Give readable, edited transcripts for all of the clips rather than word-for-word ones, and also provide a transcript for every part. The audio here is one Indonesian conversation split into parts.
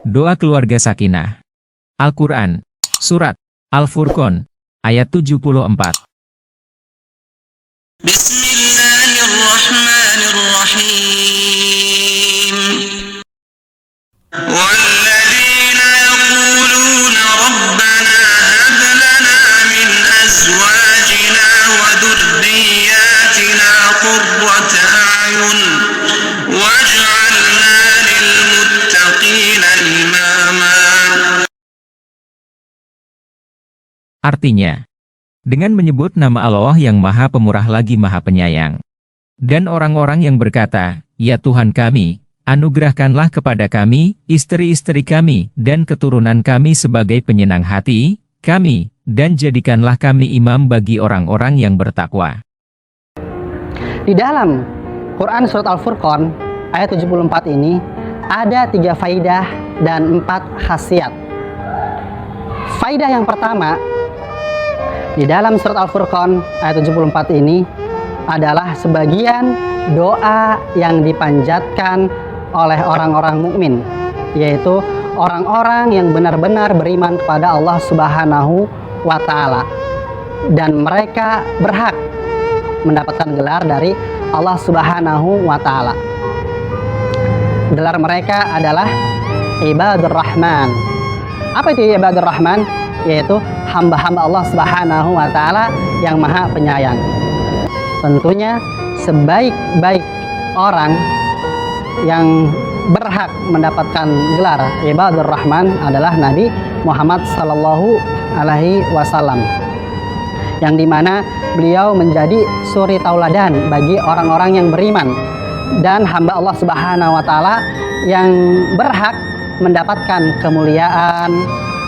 Doa keluarga sakinah. Al-Quran, Surat Al-Furqan, ayat 74. Bismillahirrahmanirrahim. Walladzina yaquluna rabbana hab lana min azwajina wa dhurriyyatina qurrata a'yun waj'alna lil muttaqina imama. Artinya, dengan menyebut nama Allah yang Maha Pemurah lagi Maha Penyayang. Dan orang-orang yang berkata, "Ya Tuhan kami, anugerahkanlah kepada kami, istri-istri kami, dan keturunan kami sebagai penyenang hati kami, dan jadikanlah kami imam bagi orang-orang yang bertakwa." Di dalam Quran Surat Al-Furqan ayat 74 ini ada 3 faidah dan 4 khasiat. Faidah yang pertama, di dalam Surat Al-Furqan ayat 74 ini adalah sebagian doa yang dipanjatkan oleh orang-orang mukmin, yaitu orang-orang yang benar-benar beriman kepada Allah Subhanahu wa Ta'ala, dan mereka berhak mendapatkan gelar dari Allah Subhanahu wa Ta'ala. Gelar mereka adalah Ibadur Rahman. Apa itu Ibadur Rahman? Yaitu hamba-hamba Allah Subhanahu wa Ta'ala yang Maha Penyayang. Tentunya sebaik-baik orang yang berhak mendapatkan gelar Ibadur Rahman adalah Nabi Muhammad Sallallahu Alaihi Wasallam, yang dimana beliau menjadi suri tauladan bagi orang-orang yang beriman dan hamba Allah Subhanahu wa Ta'ala yang berhak mendapatkan kemuliaan,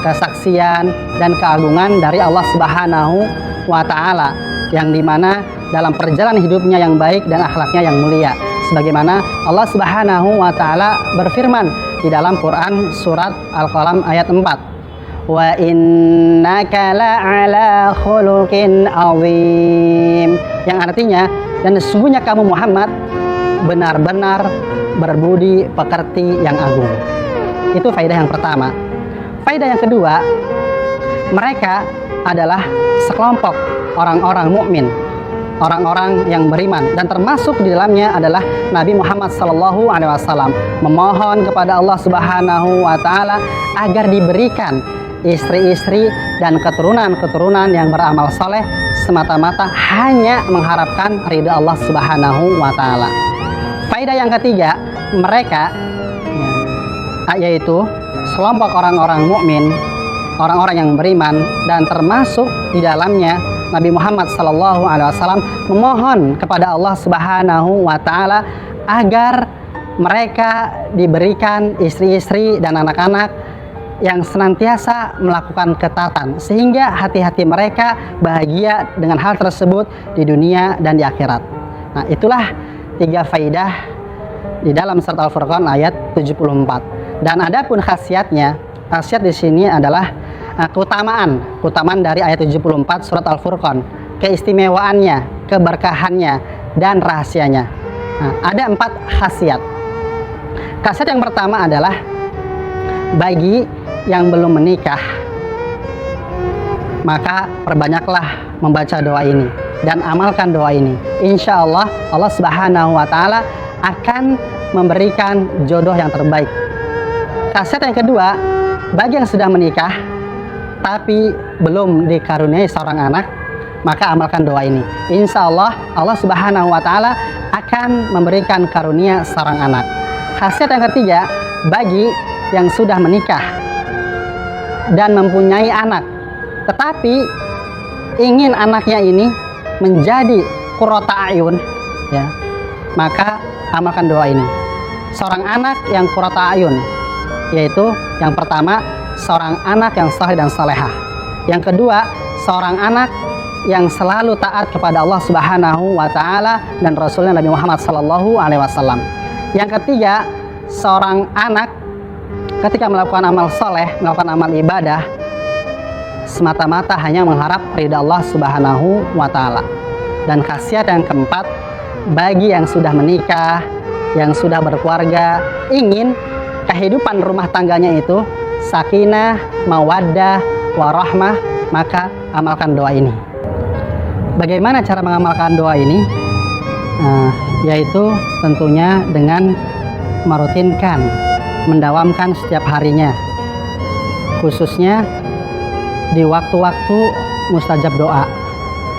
kesaksian, dan keagungan dari Allah Subhanahu wa Ta'ala, yang dimana dalam perjalanan hidupnya yang baik dan akhlaknya yang mulia, sebagaimana Allah Subhanahu wa Ta'ala berfirman di dalam Quran Surat Al-Qalam ayat 4, "Wa innaka la'ala khuluqin azim," yang artinya, dan sesungguhnya kamu Muhammad benar-benar berbudi pekerti yang agung. Itu faedah yang pertama. Faedah yang kedua, mereka adalah sekelompok orang-orang mukmin, orang-orang yang beriman, dan termasuk di dalamnya adalah Nabi Muhammad Sallallahu Alaihi Wasallam, memohon kepada Allah Subhanahu wa Ta'ala agar diberikan istri-istri dan keturunan-keturunan yang beramal soleh, semata-mata hanya mengharapkan ridha Allah Subhanahu wa Ta'ala. Faedah yang ketiga, mereka yaitu sekelompok orang-orang mukmin, orang-orang yang beriman, dan termasuk di dalamnya Nabi Muhammad Sallallahu Alaihi Wasallam memohon kepada Allah Subhanahu wa Ta'ala agar mereka diberikan istri-istri dan anak-anak yang senantiasa melakukan ketaatan, sehingga hati-hati mereka bahagia dengan hal tersebut di dunia dan di akhirat. Nah, itulah 3 faidah di dalam Surat Al-Furqan ayat 74. Dan adapun khasiatnya, khasiat di sini adalah keutamaan dari ayat 74 Surat Al-Furqan, keistimewaannya, keberkahannya, dan rahasianya. Nah, ada 4 khasiat. Khasiat yang pertama adalah bagi yang belum menikah, maka perbanyaklah membaca doa ini dan amalkan doa ini. Insya Allah, Allah Subhanahu wa Ta'ala akan memberikan jodoh yang terbaik. Khasiat yang kedua, bagi yang sudah menikah tapi belum dikaruniai seorang anak, maka amalkan doa ini. Insya Allah, Allah Subhanahu wa Ta'ala akan memberikan karunia seorang anak. Khasiat yang ketiga, bagi yang sudah menikah dan mempunyai anak, tetapi ingin anaknya ini menjadi qurrata a'yun, ya, maka amalkan doa ini. Seorang anak yang qurrata a'yun, yaitu yang pertama, seorang anak yang saleh dan salehah. Yang kedua, seorang anak yang selalu taat kepada Allah Subhanahu wa Ta'ala dan Rasulnya Nabi Muhammad Sallallahu Alaihi Wasallam. Yang ketiga, seorang anak ketika melakukan amal soleh, melakukan amal ibadah, semata-mata hanya mengharap ridha Allah Subhanahu wa Ta'ala. Dan khasiat yang keempat, bagi yang sudah menikah, yang sudah berkeluarga, ingin kehidupan rumah tangganya itu sakinah, mawaddah, warahmah, maka amalkan doa ini. Bagaimana cara mengamalkan doa ini? Yaitu tentunya dengan merutinkan, mendawamkan setiap harinya, khususnya di waktu-waktu mustajab doa,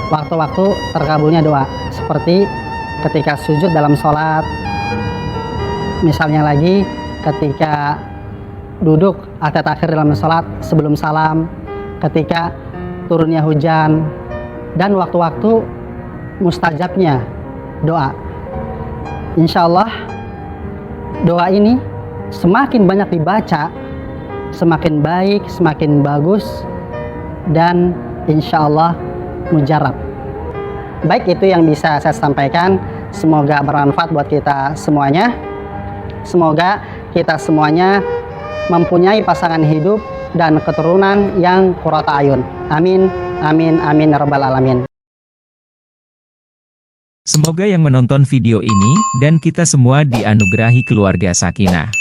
waktu-waktu terkabulnya doa, seperti ketika sujud dalam sholat, misalnya lagi ketika duduk atau takhir dalam sholat sebelum salam, ketika turunnya hujan, dan waktu-waktu mustajabnya doa. Insya Allah doa ini semakin banyak dibaca, semakin baik, semakin bagus, dan insya Allah mujarab. Baik, itu yang bisa saya sampaikan. Semoga bermanfaat buat kita semuanya. Semoga kita semuanya mempunyai pasangan hidup dan keturunan yang qurrata ayun. Amin, amin, amin, ya rabbal alamin. Semoga yang menonton video ini dan kita semua dianugerahi keluarga sakinah,